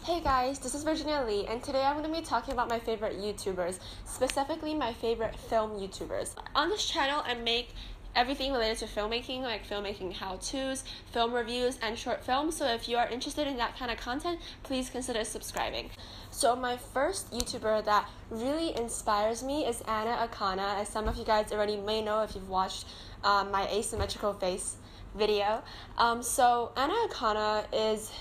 Hey guys, this is Virginia Lee, and today I'm going to be talking about my favorite YouTubers, specifically my favorite film YouTubers. On this channel, I make everything related to filmmaking, like filmmaking how-tos, film reviews, and short films, so if you are interested in that kind of content, please consider subscribing. So my first YouTuber that really inspires me is Anna Akana, as some of you guys already may know if you've watched my asymmetrical face video. So Anna Akana is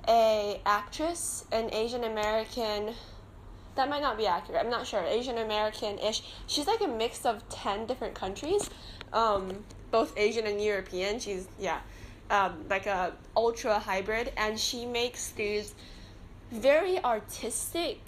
an actress, an Asian American, that might not be accurate, I'm not sure, Asian American-ish. She's like a mix of 10 different countries, both Asian and European. She's, like a ultra hybrid, and she makes these very artistic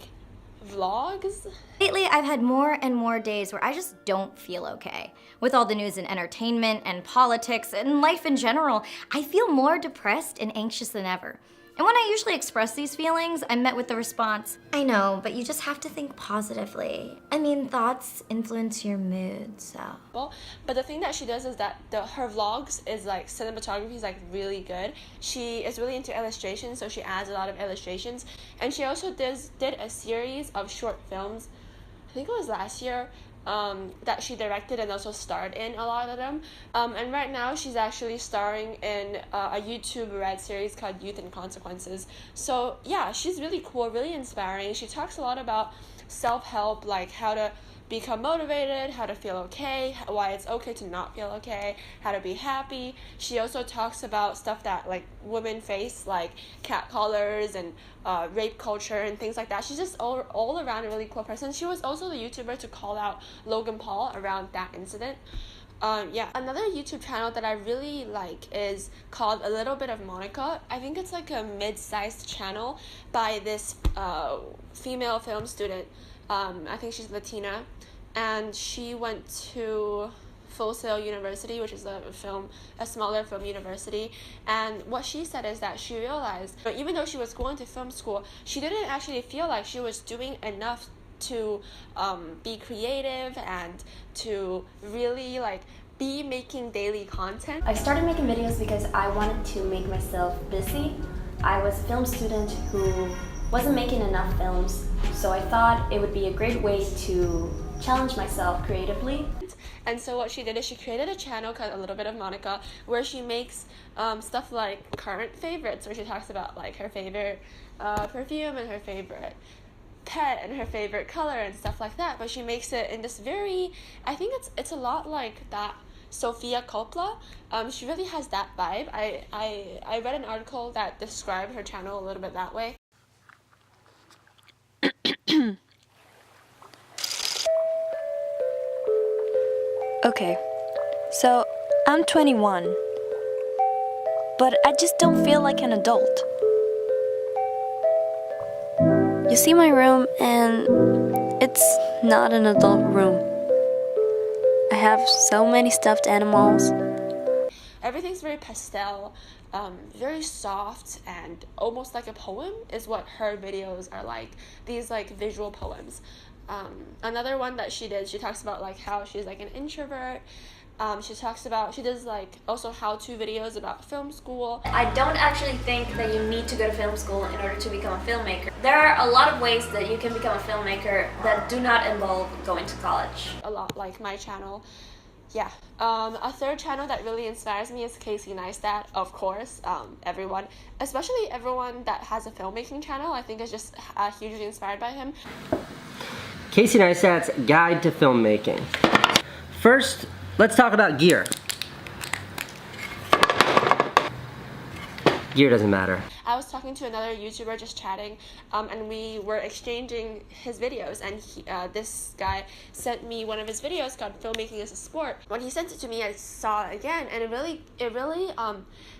vlogs. Lately, I've had more and more days where I just don't feel okay. With all the news and entertainment and politics and life in general, I feel more depressed and anxious than ever. And when I usually express these feelings, I'm met with the response, I know, but you just have to think positively. I mean, thoughts influence your mood, so. But the thing that she does is that her vlogs is like, cinematography is like really good. She is really into illustrations, so she adds a lot of illustrations. And she also did a series of short films, I think it was last year, that she directed and also starred in a lot of them. And right now she's actually starring in a YouTube Red series called Youth and Consequences. So yeah, she's really cool, really inspiring. She talks a lot about self-help, like how to become motivated, how to feel okay, why it's okay to not feel okay, how to be happy. She also talks about stuff that like women face, like catcallers and rape culture and things like that. She's just all around a really cool person. She was also the YouTuber to call out Logan Paul around that incident. Another YouTube channel that I really like is called A Little Bit of Monica. I think it's like a mid-sized channel by this female film student. I think she's Latina, and she went to Full Sail University, which is a smaller film university. And what she said is that she realized, even though she was going to film school, she didn't actually feel like she was doing enough to be creative and to really like be making daily content. I started making videos because I wanted to make myself busy. I was a film student who wasn't making enough films, so I thought it would be a great way to challenge myself creatively. And so what she did is she created a channel called A Little Bit of Monica, where she makes stuff like current favorites, where she talks about like her favorite perfume and her favorite pet and her favorite color and stuff like that. But she makes it in this very, I think it's a lot like that Sofia Coppola. She really has that vibe. I read an article that described her channel a little bit that way. Okay, so I'm 21, but I just don't feel like an adult. You see my room, and it's not an adult room. I have so many stuffed animals. Everything's very pastel, very soft, and almost like a poem is what her videos are like. These like visual poems. Another one that she did, she talks about like how she's like an introvert. She does like also how-to videos about film school. I don't actually think that you need to go to film school in order to become a filmmaker. There are a lot of ways that you can become a filmmaker that do not involve going to college. A lot like my channel. Yeah. A third channel that really inspires me is Casey Neistat, of course. Everyone, especially everyone that has a filmmaking channel, I think is just hugely inspired by him. Casey Neistat's Guide to Filmmaking. First, let's talk about gear. Gear doesn't matter. I was talking to another YouTuber, just chatting, and we were exchanging his videos, and this guy sent me one of his videos called Filmmaking as a Sport. When he sent it to me, I saw it again, and it really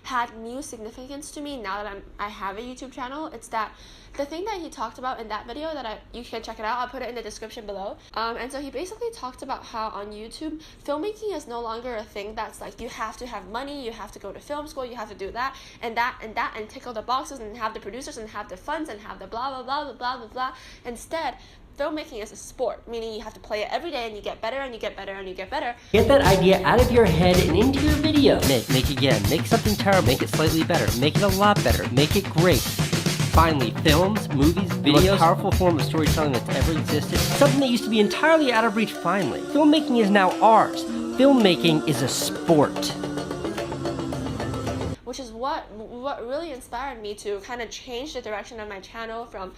had new significance to me now that I have a YouTube channel. It's that the thing that he talked about in that video that you can check it out, I'll put it in the description below. And so he basically talked about how on YouTube, filmmaking is no longer a thing that's like you have to have money, you have to go to film school, you have to do that and tick all the boxes and have the producers and have the funds and have the blah blah blah blah blah blah blah. Instead, filmmaking is a sport, meaning you have to play it every day and you get better and you get better and you get better. Get that idea out of your head and into your video. Make again. Make something terrible. Make it slightly better. Make it a lot better. Make it great. Finally, films, movies, videos, the most powerful form of storytelling that's ever existed, something that used to be entirely out of reach finally. Filmmaking is now ours. Filmmaking is a sport. Which is what really inspired me to kind of change the direction of my channel from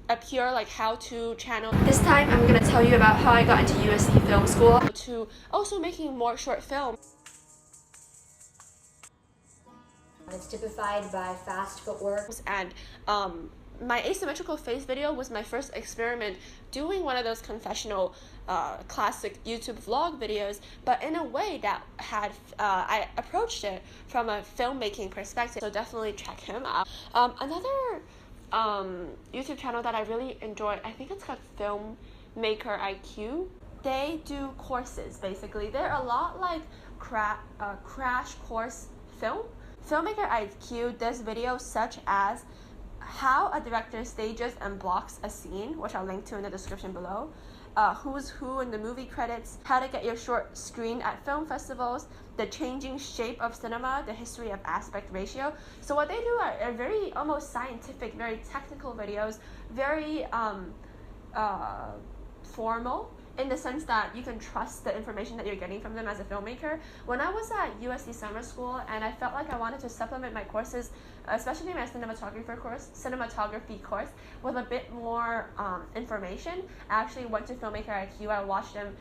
a pure like how-to channel. This time I'm gonna tell you about how I got into USC Film School to also making more short films. It's typified by fast footwork. And my asymmetrical face video was my first experiment doing one of those confessional classic YouTube vlog videos, but in a way that had I approached it from a filmmaking perspective, so definitely check him out. Another YouTube channel that I really enjoyed, I think it's called Filmmaker IQ. They do courses, basically. They're a lot like crash course film. Filmmaker IQ does videos such as how a director stages and blocks a scene, which I'll link to in the description below, who's who in the movie credits, how to get your short screened at film festivals, the changing shape of cinema, the history of aspect ratio. So what they do are very almost scientific, very technical videos, very formal, in the sense that you can trust the information that you're getting from them as a filmmaker. When I was at USC summer school and I felt like I wanted to supplement my courses, especially my cinematography course, with a bit more information, I actually went to Filmmaker IQ. I watched them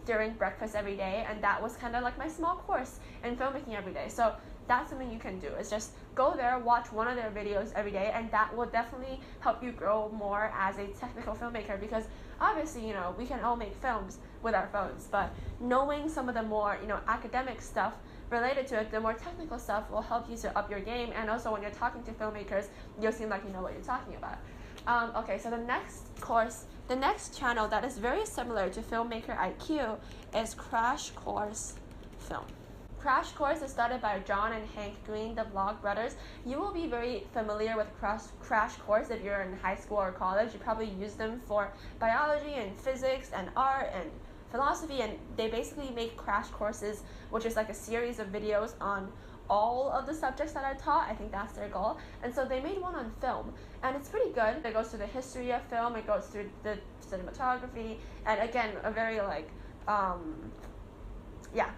during breakfast every day, and that was kind of like my small course in filmmaking every day. So that's something you can do, is just go there, watch one of their videos every day, and that will definitely help you grow more as a technical filmmaker, because obviously, you know, we can all make films with our phones, but knowing some of the more, you know, academic stuff related to it, the more technical stuff will help you to up your game, and also when you're talking to filmmakers, you'll seem like you know what you're talking about. Okay, so the next channel that is very similar to Filmmaker IQ is Crash Course Film. Crash Course is started by John and Hank Green, the Vlog brothers. You will be very familiar with Crash Course if you're in high school or college. You probably use them for biology and physics and art and philosophy, and they basically make crash courses, which is like a series of videos on all of the subjects that are taught. I think that's their goal. And so they made one on film, and it's pretty good. It goes through the history of film, it goes through the cinematography, and again, a very like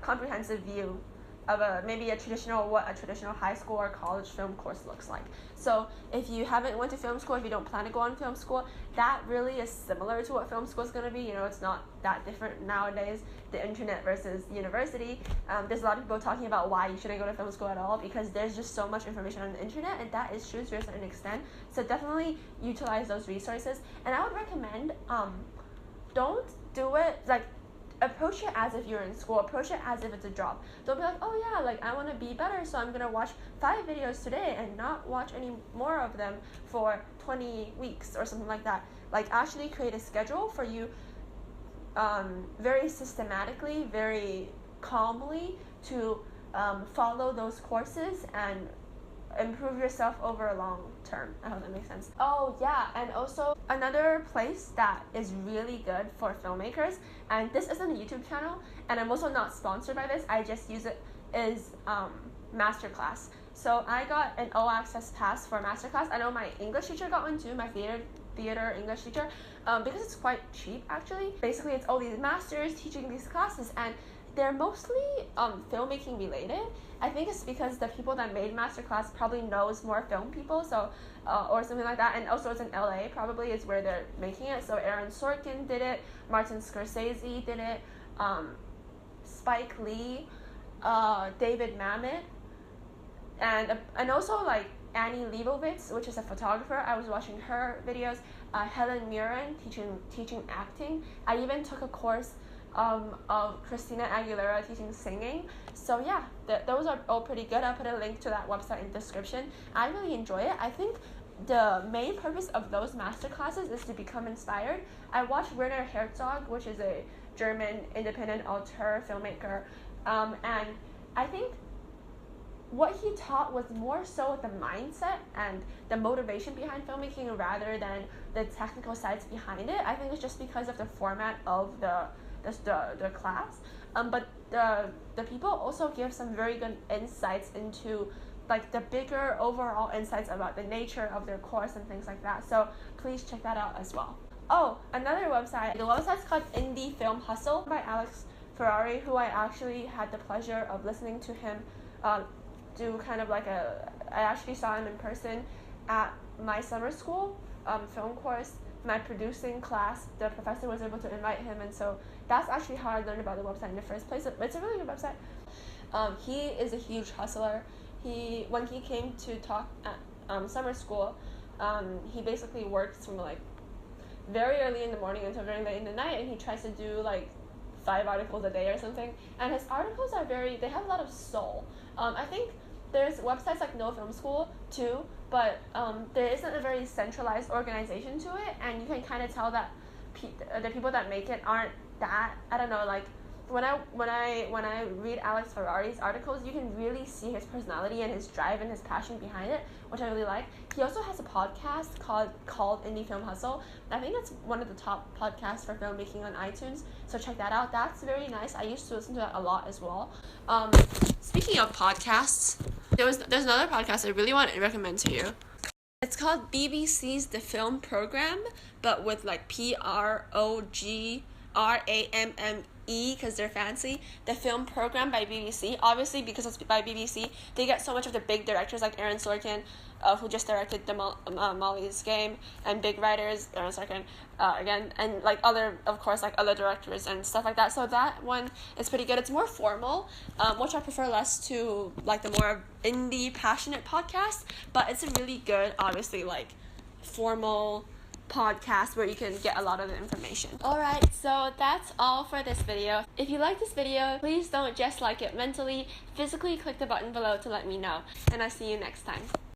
comprehensive view of maybe what a traditional high school or college film course looks like. So if you haven't went to film school, if you don't plan to go on film school, that really is similar to what film school is going to be. You know, it's not that different nowadays, the internet versus university. There's a lot of people talking about why you shouldn't go to film school at all, because there's just so much information on the internet, and that is true to a certain extent. So definitely utilize those resources. And I would recommend, don't do it like, approach it as if you're in school. Approach it as if it's a job. Don't be like, oh yeah, like I want to be better, so I'm gonna watch 5 videos today and not watch any more of them for 20 weeks or something like that. Like actually create a schedule for you, very systematically, very calmly, to follow those courses and improve yourself over a long term. I hope that makes sense. Oh yeah, and also another place that is really good for filmmakers, and this isn't a YouTube channel, and I'm also not sponsored by this, I just use it, is Masterclass. So I got an all access pass for Masterclass. I know my English teacher got one too, my theater English teacher, because it's quite cheap actually. Basically it's all these masters teaching these classes, and they're mostly filmmaking related. I think it's because the people that made Masterclass probably knows more film people, so or something like that. And also it's in LA, probably is where they're making it. So Aaron Sorkin did it, Martin Scorsese did it, Spike Lee, David Mamet, and also like Annie Leibovitz, which is a photographer. I was watching her videos. Helen Mirren teaching acting. I even took a course of Christina Aguilera teaching singing. So yeah, those are all pretty good. I'll put a link to that website in the description. I really enjoy it. I think the main purpose of those master classes is to become inspired. I watched Werner Herzog, which is a German independent auteur filmmaker, and I think what he taught was more so the mindset and the motivation behind filmmaking rather than the technical sides behind it. I think it's just because of the format of the class, but the people also give some very good insights into like the bigger overall insights about the nature of their course and things like that. So please check that out as well. Oh, another website. The website's called Indie Film Hustle by Alex Ferrari, who I actually had the pleasure of listening to him do kind of like I actually saw him in person at my summer school film course. My producing class, the professor was able to invite him, and so that's actually how I learned about the website in the first place. It's a really good website. He is a huge hustler. When he came to talk at summer school, he basically works from like very early in the morning until very late in the night, and he tries to do like 5 articles a day or something. And his articles are they have a lot of soul. I think there's websites like No Film School too, but there isn't a very centralized organization to it, and you can kind of tell that the people that make it aren't that, I don't know, like when I read Alex Ferrari's articles, you can really see his personality and his drive and his passion behind it, which I really like. He also has a podcast called Indie Film Hustle. I think it's one of the top podcasts for filmmaking on iTunes, so check that out. That's very nice. I used to listen to that a lot as well. Speaking of podcasts, there's another podcast I really want to recommend to you. It's called BBC's The Film Program, but with like PROGRAMME, because they're fancy. The Film Program by BBC. Obviously, because it's by BBC, they get so much of the big directors like Aaron Sorkin, who just directed the Molly's Game, and big writers, Aaron Sorkin, again, and like other directors and stuff like that. So that one is pretty good. It's more formal, which I prefer less to like the more indie passionate podcast, but it's a really good, obviously, like formal podcast where you can get a lot of the information. Alright, so that's all for this video. If you like this video, please don't just like it mentally, physically click the button below to let me know, and I'll see you next time.